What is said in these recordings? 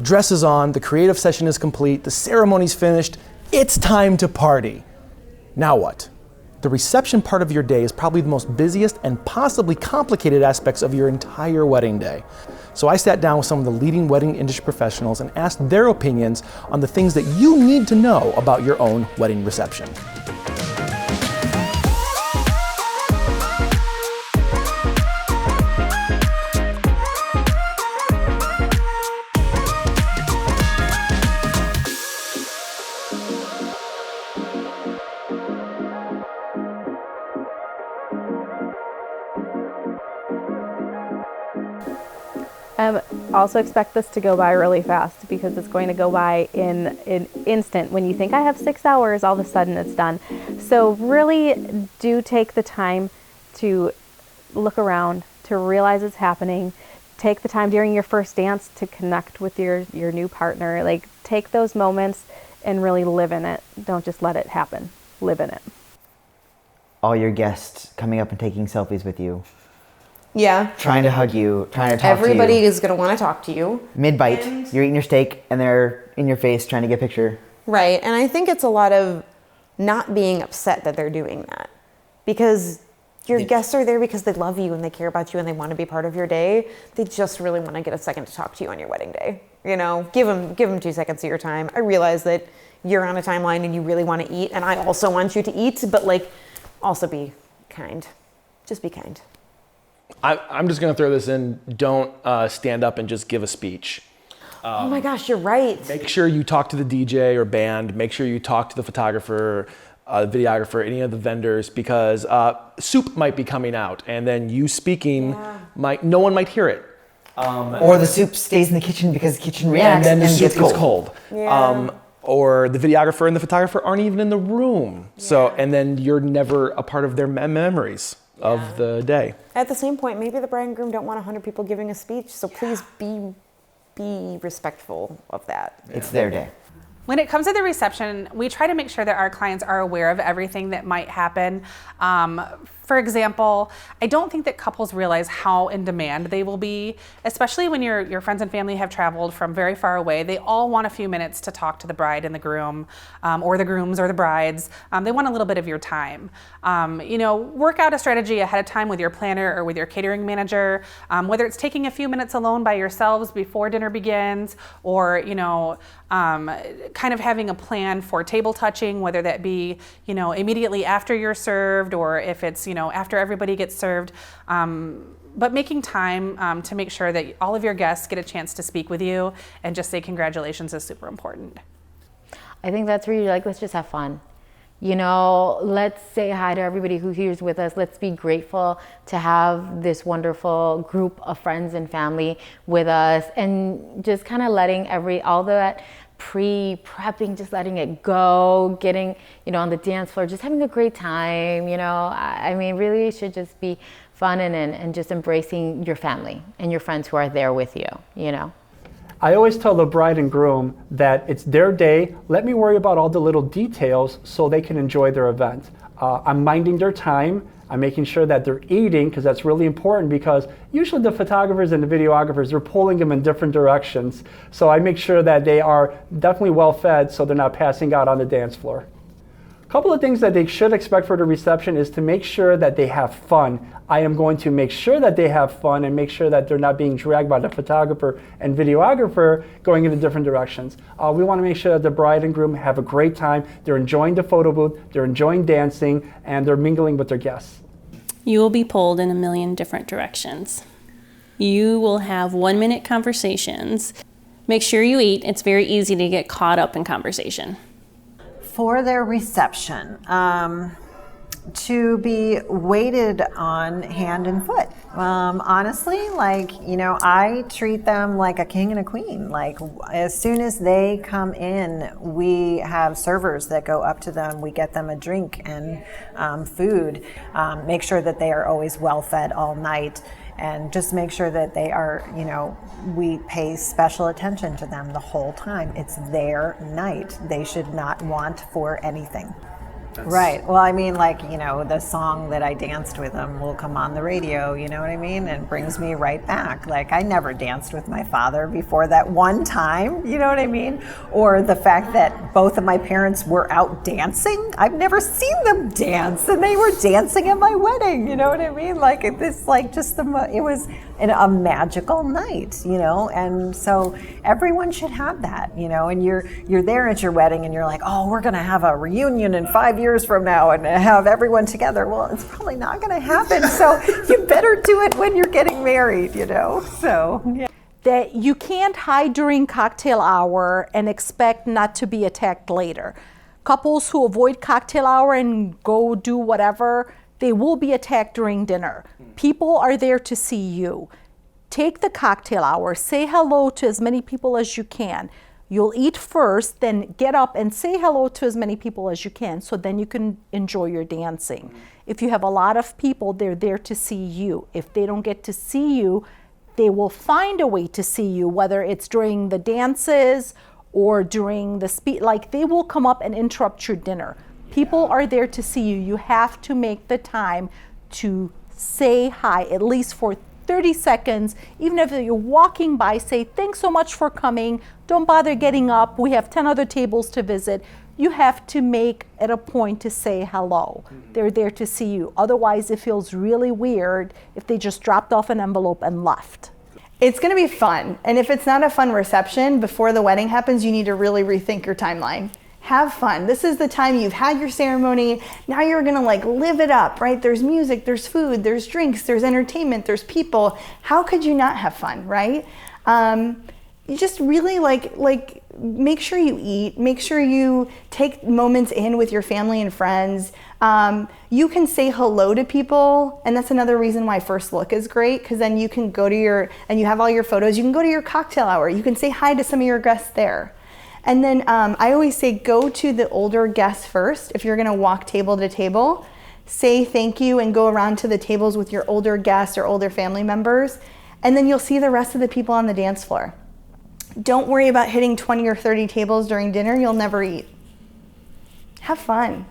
The dress is on, the creative session is complete, the ceremony's finished, it's time to party. Now what? The reception part of your day is probably the most busiest and possibly complicated aspects of your entire wedding day. So I sat down with some of the leading wedding industry professionals and asked their opinions on the things that you need to know about your own wedding reception. Also expect this to go by really fast because it's going to go by in an instant. When you think I have 6 hours, all of a sudden it's done. So really do take the time to look around, to realize it's happening. Take the time during your first dance to connect with your new partner. Like, take those moments and really live in it. Don't just let it happen. Live in it. All your guests coming up and taking selfies with you. Yeah. Trying to hug you, trying to talk to you. Everybody is going to want to talk to you. Mid-bite, you're eating your steak and they're in your face trying to get a picture. Right. And I think it's a lot of not being upset that they're doing that. Because your guests are there because they love you and they care about you and they want to be part of your day. They just really want to get a second to talk to you on your wedding day. You know, give them 2 seconds of your time. I realize that you're on a timeline and you really want to eat, and I also want you to eat, but like, also be kind. Just be kind. I'm just going to throw this in. Don't stand up and just give a speech. Oh my gosh, you're right. Make sure you talk to the DJ or band. Make sure you talk to the photographer, videographer, any of the vendors, because soup might be coming out, and then you speaking, no one might hear it. Or the soup stays in the kitchen because the kitchen reacts and then the soup gets gets cold. cold. Or the videographer and the photographer aren't even in the room. So, and then you're never a part of their memories of the day. At the same point, maybe the bride and groom don't want 100 people giving a speech, so please be respectful of that. It's their day. When it comes to the reception, we try to make sure that our clients are aware of everything that might happen. For example, I don't think that couples realize how in demand they will be, especially when your friends and family have traveled from very far away. They all want a few minutes to talk to the bride and the groom, or the grooms or the brides. They want a little bit of your time. Work out a strategy ahead of time with your planner or with your catering manager, whether it's taking a few minutes alone by yourselves before dinner begins, or kind of having a plan for table touching, whether that be immediately after you're served, or if it's after everybody gets served, but making time to make sure that all of your guests get a chance to speak with you and just say congratulations is super important. I think that's really let's just have fun. Let's say hi to everybody who here's with us. Let's be grateful to have this wonderful group of friends and family with us, and just kind of letting all that pre-prepping, just letting it go, getting, on the dance floor, just having a great time, really it should just be fun and just embracing your family and your friends who are there with you, I always tell the bride and groom that it's their day. Let me worry about all the little details so they can enjoy their event. I'm minding their time. I'm making sure that they're eating, because that's really important, because usually the photographers and the videographers, they're pulling them in different directions. So I make sure that they are definitely well fed so they're not passing out on the dance floor. A couple of things that they should expect for the reception is to make sure that they have fun. I am going to make sure that they have fun and make sure that they're not being dragged by the photographer and videographer going in different directions. We want to make sure that the bride and groom have a great time. They're enjoying the photo booth, they're enjoying dancing, and they're mingling with their guests. You will be pulled in a million different directions. You will have 1-minute conversations. Make sure you eat. It's very easy to get caught up in conversation. For their reception, to be waited on hand and foot. Honestly, I treat them like a king and a queen. As soon as they come in, we have servers that go up to them. We get them a drink and food. Make sure that they are always well fed all night. And just make sure that they are, we pay special attention to them the whole time. It's their night. They should not want for anything. Right. Well, I mean, like, the song that I danced with him will come on the radio, you know what I mean? And brings me right back. Like, I never danced with my father before that one time, you know what I mean? Or the fact that both of my parents were out dancing. I've never seen them dance, and they were dancing at my wedding, you know what I mean? Like, this, like, it was a magical night, and so everyone should have that, and you're there at your wedding and you're like, oh, we're going to have a reunion in 5 years from now and have everyone together. Well, it's probably not going to happen, so you better do it when you're getting married, so yeah. That you can't hide during cocktail hour and expect not to be attacked later. Couples who avoid cocktail hour and go do whatever, they will be attacked during dinner. People are there to see you. Take the cocktail hour, say hello to as many people as you can. You'll eat first, then get up and say hello to as many people as you can, so then you can enjoy your dancing. If you have a lot of people, they're there to see you. If they don't get to see you, they will find a way to see you, whether it's during the dances or during the speech. Like, they will come up and interrupt your dinner. People are there to see you. You have to make the time to say hi, at least for 30 seconds. Even if you're walking by, say, thanks so much for coming. Don't bother getting up. We have 10 other tables to visit. You have to make it a point to say hello. They're there to see you. Otherwise, it feels really weird if they just dropped off an envelope and left. It's going to be fun. And if it's not a fun reception before the wedding happens, you need to really rethink your timeline. Have fun. This is the time you've had your ceremony. Now you're going to live it up, right? There's music, there's food, there's drinks, there's entertainment, there's people. How could you not have fun, right? You just really make sure you eat, make sure you take moments in with your family and friends. You can say hello to people, and that's another reason why first look is great, because then you can go to and you have all your photos, you can go to your cocktail hour, you can say hi to some of your guests there. And then I always say go to the older guests first. If you're gonna walk table to table, say thank you and go around to the tables with your older guests or older family members, and then you'll see the rest of the people on the dance floor. Don't worry about hitting 20 or 30 tables during dinner. You'll never eat. Have fun.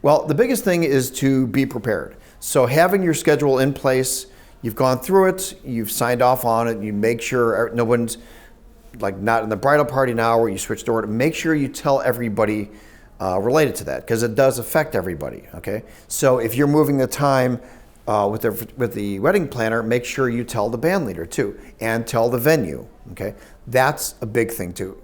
Well, the biggest thing is to be prepared. So having your schedule in place, you've gone through it, you've signed off on it, you make sure no one's not in the bridal party now where you switched over. Make sure you tell everybody related to that, because it does affect everybody, okay? So if you're moving the time with the wedding planner, make sure you tell the band leader too, and tell the venue, okay? That's a big thing too.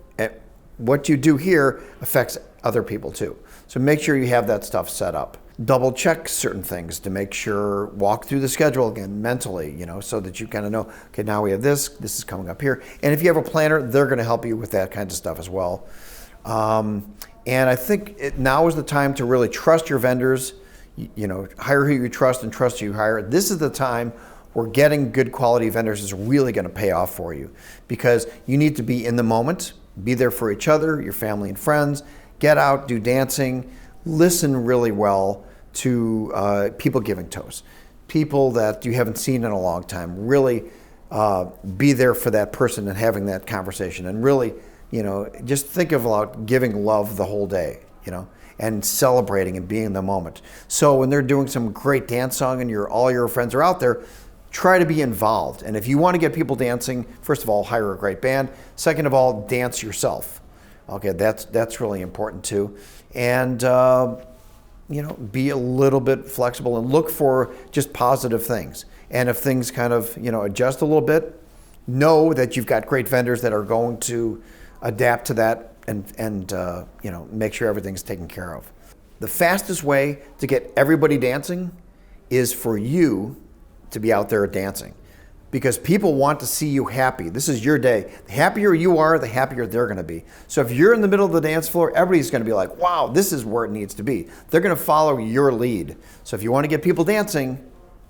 What you do here affects other people too. So make sure you have that stuff set up. Double check certain things to make sure, walk through the schedule again mentally, so that you kind of know, okay, now we have this is coming up here. And if you have a planner, they're going to help you with that kind of stuff as well. And I think now is the time to really trust your vendors, hire who you trust and trust who you hire. This is the time where getting good quality vendors is really going to pay off for you, because you need to be in the moment, be there for each other, your family and friends, get out, do dancing, listen really well to people giving toasts, people that you haven't seen in a long time. Really be there for that person and having that conversation, and really, just think about giving love the whole day, and celebrating and being in the moment. So when they're doing some great dance song and all your friends are out there, try to be involved. And if you want to get people dancing, first of all, hire a great band. Second of all, dance yourself. Okay, that's really important too. And be a little bit flexible and look for just positive things. And if things kind of adjust a little bit, know that you've got great vendors that are going to adapt to that and make sure everything's taken care of. The fastest way to get everybody dancing is for you to be out there dancing, because people want to see you happy. This is your day. The happier you are, the happier they're going to be. So if you're in the middle of the dance floor, everybody's going to be like, wow, this is where it needs to be. They're going to follow your lead. So if you want to get people dancing,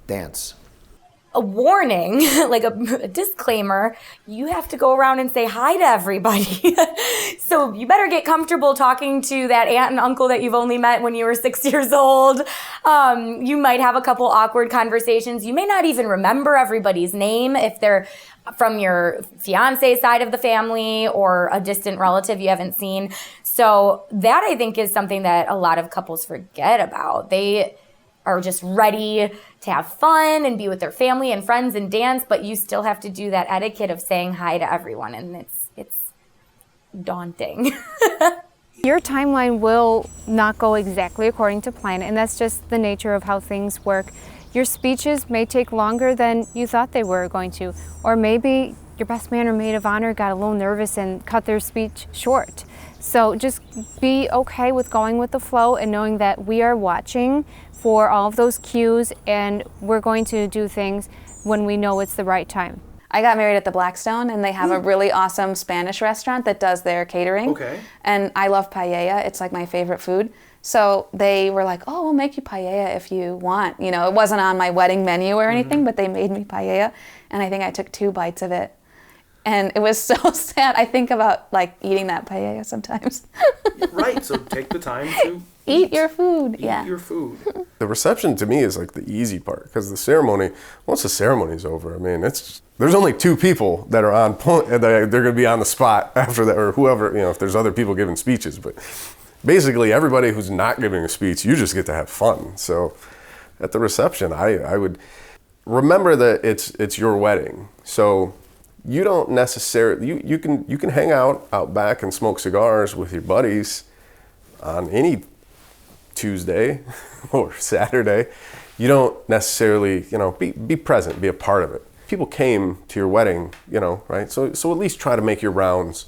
dance. a warning, like a disclaimer, you have to go around and say hi to everybody. So you better get comfortable talking to that aunt and uncle that you've only met when you were 6 years old. You might have a couple awkward conversations. You may not even remember everybody's name if they're from your fiance side of the family or a distant relative you haven't seen. So that, I think, is something that a lot of couples forget about. They are just ready to have fun and be with their family and friends and dance, but you still have to do that etiquette of saying hi to everyone, and it's daunting. Your timeline will not go exactly according to plan, and that's just the nature of how things work. Your speeches may take longer than you thought they were going to, or maybe your best man or maid of honor got a little nervous and cut their speech short. So just be okay with going with the flow and knowing that we are watching for all of those cues, and we're going to do things when we know it's the right time. I got married at the Blackstone, and they have a really awesome Spanish restaurant that does their catering. Okay. And I love paella. It's like my favorite food. So they were like, oh, we'll make you paella if you want. You know, it wasn't on my wedding menu or anything, but they made me paella. And I think I took 2 bites of it. And it was so sad. I think about like eating that paella sometimes. Right, so take the time to eat your food. Eat your food. The reception to me is like the easy part, because the ceremony, once the ceremony's over, I mean, there's only 2 people that are on point, and they're going to be on the spot after that, or whoever, you know, if there's other people giving speeches. But basically, everybody who's not giving a speech, you just get to have fun. So at the reception, I would remember that it's your wedding. So you don't necessarily, you can hang out back and smoke cigars with your buddies on any Tuesday or Saturday. You don't necessarily, you know, be present, be a part of it. People came to your wedding, you know, right? So at least try to make your rounds.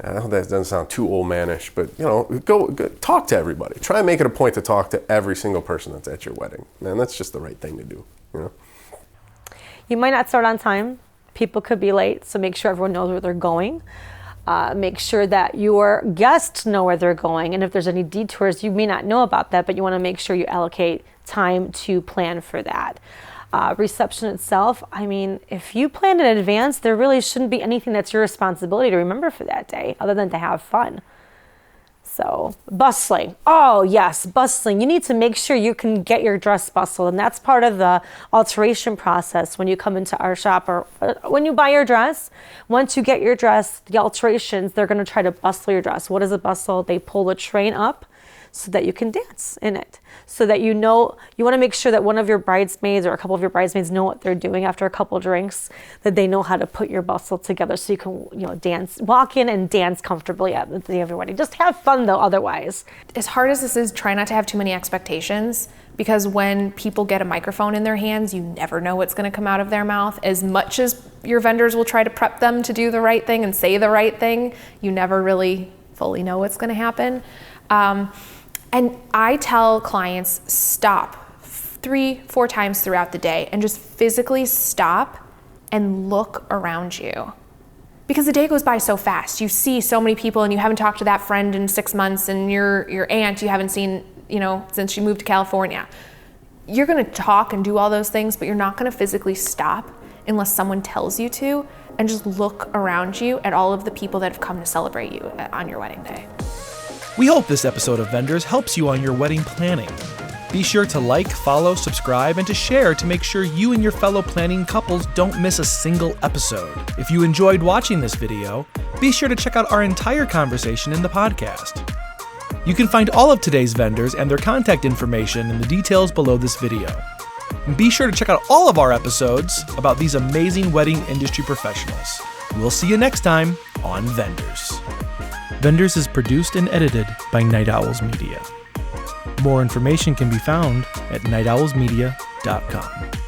I know that doesn't sound too old manish, but you know, go talk to everybody. Try and make it a point to talk to every single person that's at your wedding. Man, that's just the right thing to do, you know? You might not start on time. People could be late, so make sure everyone knows where they're going. Make sure that your guests know where they're going, and if there's any detours, you may not know about that, but you want to make sure you allocate time to plan for that. Reception itself, I mean, if you plan in advance, there really shouldn't be anything that's your responsibility to remember for that day, other than to have fun. So, bustling. Oh yes, bustling. You need to make sure you can get your dress bustled, and that's part of the alteration process when you come into our shop, or when you buy your dress. Once you get your dress, the alterations, they're going to try to bustle your dress. What is a bustle? They pull the train up so that you can dance in it. So that you know, you want to make sure that one of your bridesmaids or a couple of your bridesmaids know what they're doing after a couple drinks, that they know how to put your bustle together so you can, you know, dance, walk in and dance comfortably at the day of your wedding. Just have fun though, otherwise. As hard as this is, try not to have too many expectations, because when people get a microphone in their hands, you never know what's going to come out of their mouth. As much as your vendors will try to prep them to do the right thing and say the right thing, you never really fully know what's going to happen. And I tell clients, stop 3-4 times throughout the day and just physically stop and look around you. Because the day goes by so fast. You see so many people, and you haven't talked to that friend in 6 months, and your aunt you haven't seen, you know, since she moved to California. You're gonna talk and do all those things, but you're not gonna physically stop unless someone tells you to, and just look around you at all of the people that have come to celebrate you on your wedding day. We hope this episode of Vendors helps you on your wedding planning. Be sure to like, follow, subscribe, and to share to make sure you and your fellow planning couples don't miss a single episode. If you enjoyed watching this video, be sure to check out our entire conversation in the podcast. You can find all of today's vendors and their contact information in the details below this video. And be sure to check out all of our episodes about these amazing wedding industry professionals. We'll see you next time on Vendors. Vendors is produced and edited by Night Owls Media. More information can be found at nightowlsmedia.com.